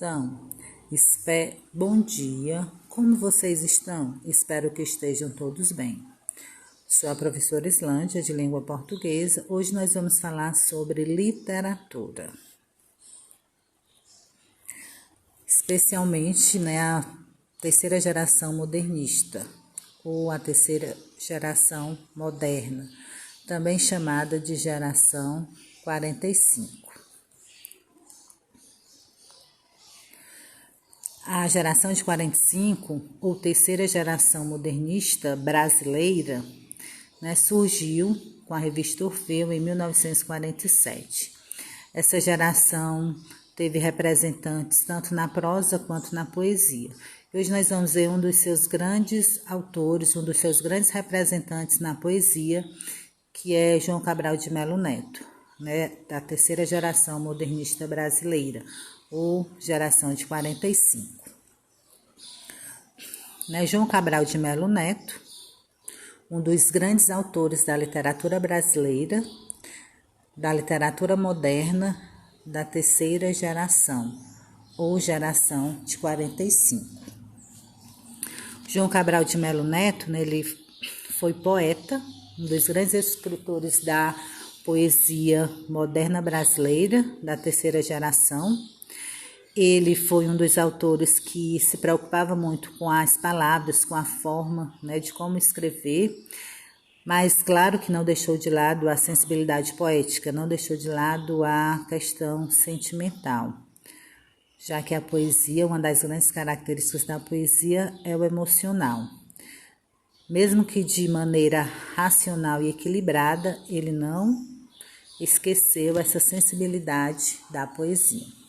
estão? Bom dia, como vocês estão? Espero que estejam todos bem. Sou a professora Islândia, de língua portuguesa. Hoje nós vamos falar sobre literatura. Especialmente, a terceira geração modernista, ou a terceira geração moderna, também chamada de geração 45. A geração de 45, ou terceira geração modernista brasileira, surgiu com a revista Orfeu em 1947. Essa geração teve representantes tanto na prosa quanto na poesia. Hoje nós vamos ver um dos seus grandes autores, um dos seus grandes representantes na poesia, que é João Cabral de Melo Neto, da terceira geração modernista brasileira, ou geração de 45. João Cabral de Melo Neto, um dos grandes autores da literatura brasileira, da literatura moderna, da terceira geração, ou geração de 45. João Cabral de Melo Neto, ele foi poeta, um dos grandes escritores da poesia moderna brasileira, da terceira geração. Ele foi um dos autores que se preocupava muito com as palavras, com a forma, de como escrever, mas claro que não deixou de lado a sensibilidade poética, não deixou de lado a questão sentimental, já que a poesia, uma das grandes características da poesia é o emocional. Mesmo que de maneira racional e equilibrada, ele não esqueceu essa sensibilidade da poesia.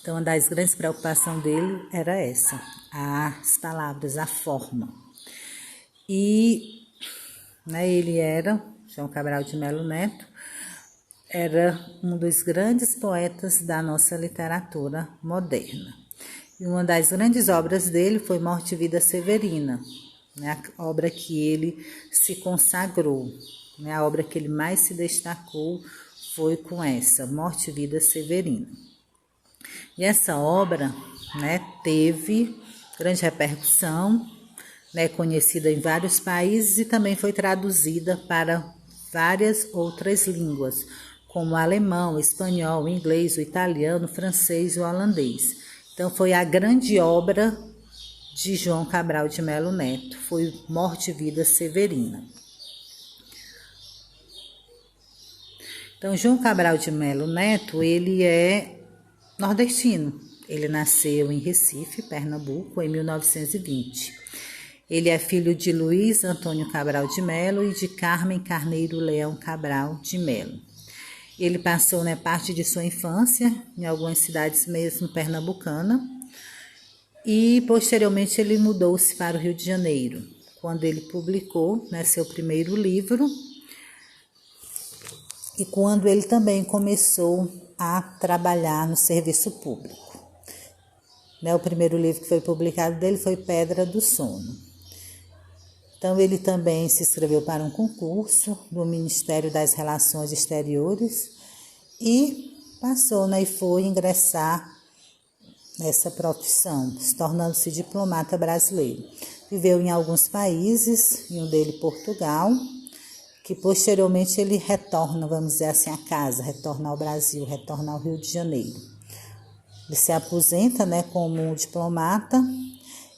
Então, uma das grandes preocupações dele era essa, as palavras, a forma. E João Cabral de Melo Neto, era um dos grandes poetas da nossa literatura moderna. E uma das grandes obras dele foi Morte e Vida Severina, a obra que ele se consagrou, a obra que ele mais se destacou foi com essa, Morte e Vida Severina. E essa obra teve grande repercussão, conhecida em vários países e também foi traduzida para várias outras línguas, como o alemão, o espanhol, o inglês, o italiano, o francês e o holandês. Então foi a grande obra de João Cabral de Melo Neto, foi Morte e Vida Severina. Então João Cabral de Melo Neto, ele é nordestino. Ele nasceu em Recife, Pernambuco, em 1920. Ele é filho de Luiz Antônio Cabral de Melo e de Carmen Carneiro Leão Cabral de Melo. Ele passou parte de sua infância em algumas cidades mesmo pernambucana e posteriormente ele mudou-se para o Rio de Janeiro, quando ele publicou seu primeiro livro e quando ele também começou a trabalhar no serviço público. O primeiro livro que foi publicado dele foi Pedra do Sono. Então, ele também se inscreveu para um concurso do Ministério das Relações Exteriores e passou, e foi ingressar nessa profissão, se tornando-se diplomata brasileiro. Viveu em alguns países, em um dele Portugal, que posteriormente ele retorna, vamos dizer assim, a casa, retorna ao Brasil, retorna ao Rio de Janeiro. Ele se aposenta, como diplomata,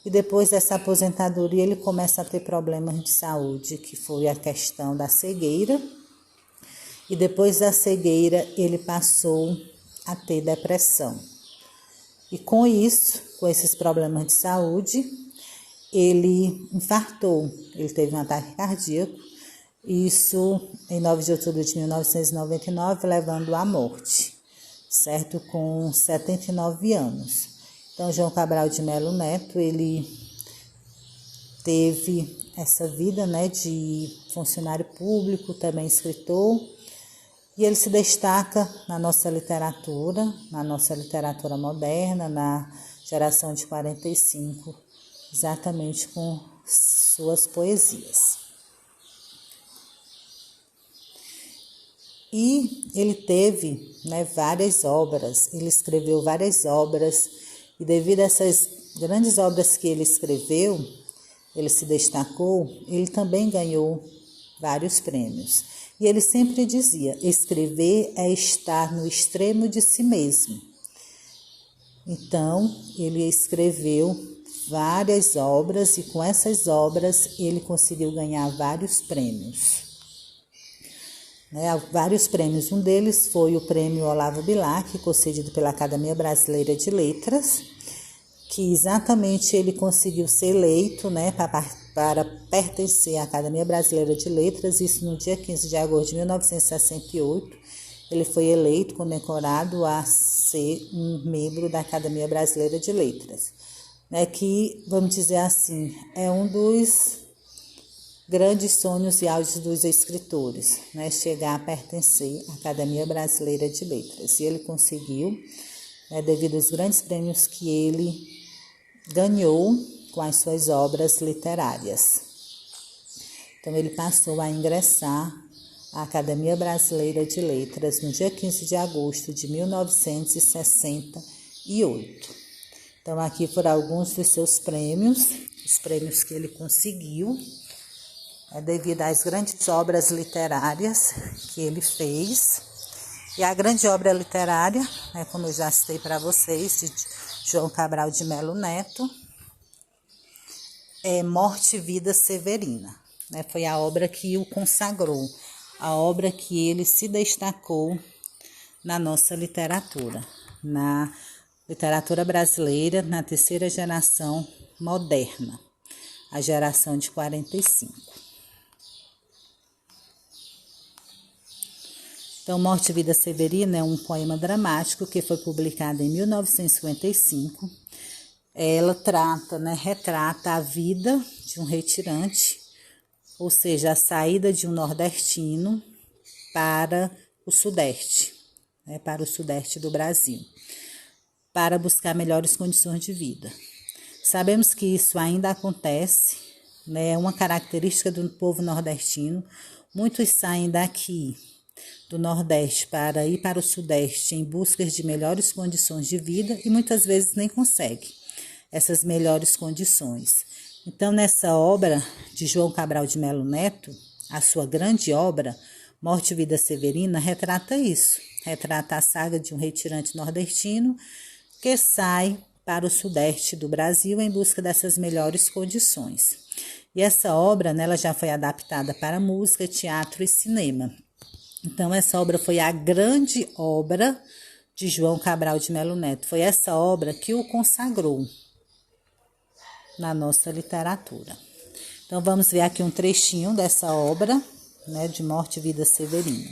e depois dessa aposentadoria ele começa a ter problemas de saúde, que foi a questão da cegueira, e depois da cegueira ele passou a ter depressão. E com isso, com esses problemas de saúde, ele infartou, ele teve um ataque cardíaco, isso em 9 de outubro de 1999, levando à morte, certo? Com 79 anos. Então, João Cabral de Melo Neto, ele teve essa vida, de funcionário público, também escritor, e ele se destaca na nossa literatura moderna, na geração de 45, exatamente com suas poesias. E ele teve, né, várias obras, ele escreveu várias obras, e devido a essas grandes obras que ele escreveu, ele se destacou, ele também ganhou vários prêmios. E ele sempre dizia: escrever é estar no extremo de si mesmo. Então, ele escreveu várias obras e com essas obras ele conseguiu ganhar vários prêmios. Vários prêmios. Um deles foi o prêmio Olavo Bilac, concedido pela Academia Brasileira de Letras, que exatamente ele conseguiu ser eleito, né, para pertencer à Academia Brasileira de Letras, isso no dia 15 de agosto de 1968. Ele foi eleito, condecorado a ser um membro da Academia Brasileira de Letras, né, que, vamos dizer assim, é um dos grandes sonhos e auges dos escritores, né, chegar a pertencer à Academia Brasileira de Letras. E ele conseguiu, né, devido aos grandes prêmios que ele ganhou com as suas obras literárias. Então, ele passou a ingressar à Academia Brasileira de Letras no dia 15 de agosto de 1968. Então, aqui foram alguns dos seus prêmios, os prêmios que ele conseguiu, devido às grandes obras literárias que ele fez. E a grande obra literária, como eu já citei para vocês, de João Cabral de Melo Neto, é Morte e Vida Severina. Foi a obra que o consagrou, a obra que ele se destacou na nossa literatura, na literatura brasileira, na terceira geração moderna, a geração de 45. Então, Morte e Vida Severina é um poema dramático que foi publicado em 1955. Ela retrata a vida de um retirante, ou seja, a saída de um nordestino para o sudeste, para o sudeste do Brasil, para buscar melhores condições de vida. Sabemos que isso ainda acontece, é uma característica do povo nordestino. Muitos saem daqui do Nordeste para ir para o Sudeste em busca de melhores condições de vida e muitas vezes nem conseguem essas melhores condições. Então, nessa obra de João Cabral de Melo Neto, a sua grande obra, Morte e Vida Severina, retrata isso. Retrata a saga de um retirante nordestino que sai para o Sudeste do Brasil em busca dessas melhores condições. E essa obra, ela já foi adaptada para música, teatro e cinema. Então, essa obra foi a grande obra de João Cabral de Melo Neto. Foi essa obra que o consagrou na nossa literatura. Então, vamos ver aqui um trechinho dessa obra, de Morte e Vida Severina.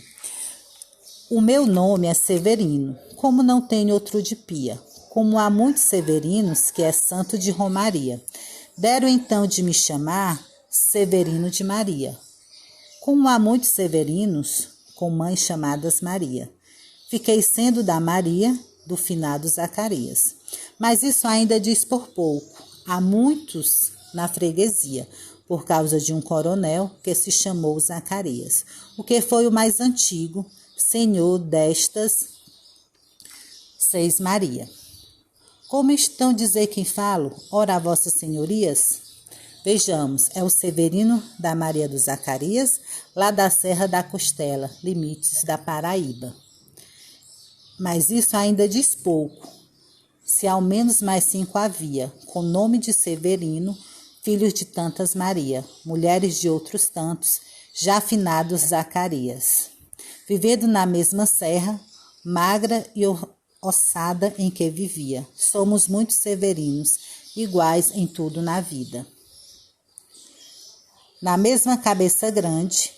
O meu nome é Severino, como não tenho outro de pia, como há muitos severinos que é santo de Romaria. Deram então de me chamar Severino de Maria. Como há muitos severinos com mães chamadas Maria. Fiquei sendo da Maria, do finado Zacarias. Mas isso ainda diz por pouco. Há muitos na freguesia, por causa de um coronel que se chamou Zacarias, o que foi o mais antigo, senhor destas 6 Maria. Como estão dizer quem falo? Ora, vossas senhorias? Vejamos, é o Severino da Maria do Zacarias, lá da Serra da Costela, limites da Paraíba. Mas isso ainda diz pouco, se ao menos mais 5 havia, com nome de Severino, filhos de tantas Maria, mulheres de outros tantos, já finados Zacarias. Vivendo na mesma serra, magra e ossada em que vivia, somos muitos severinos, iguais em tudo na vida. Na mesma cabeça grande,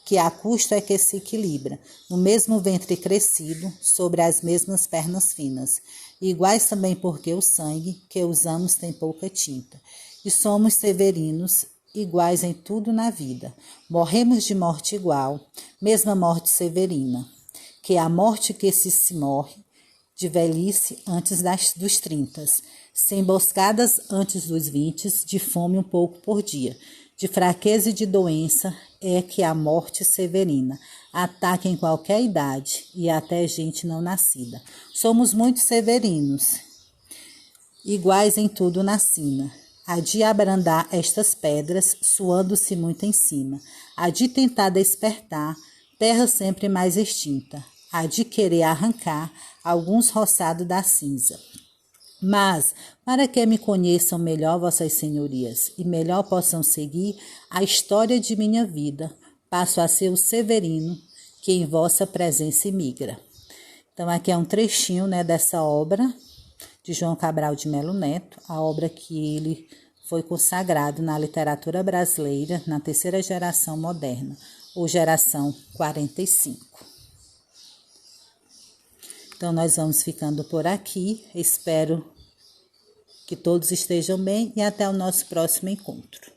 que a custo é que se equilibra, no mesmo ventre crescido, sobre as mesmas pernas finas, iguais também porque o sangue que usamos tem pouca tinta. E somos severinos, iguais em tudo na vida. Morremos de morte igual, mesma morte severina, que é a morte que se morre de velhice antes dos 30, sem emboscadas antes dos 20, de fome um pouco por dia, de fraqueza e de doença, é que a morte severina, ataca em qualquer idade e até gente não nascida. Somos muito severinos, iguais em tudo na sina. Há de abrandar estas pedras, suando-se muito em cima. Há de tentar despertar, terra sempre mais extinta. Há de querer arrancar alguns roçados da cinza. Mas, para que me conheçam melhor vossas senhorias e melhor possam seguir a história de minha vida, passo a ser o Severino, que em vossa presença migra. Então, aqui é um trechinho, né, dessa obra de João Cabral de Melo Neto, a obra que ele foi consagrado na literatura brasileira na terceira geração moderna, ou geração 45. Então, nós vamos ficando por aqui. Espero que todos estejam bem e até o nosso próximo encontro.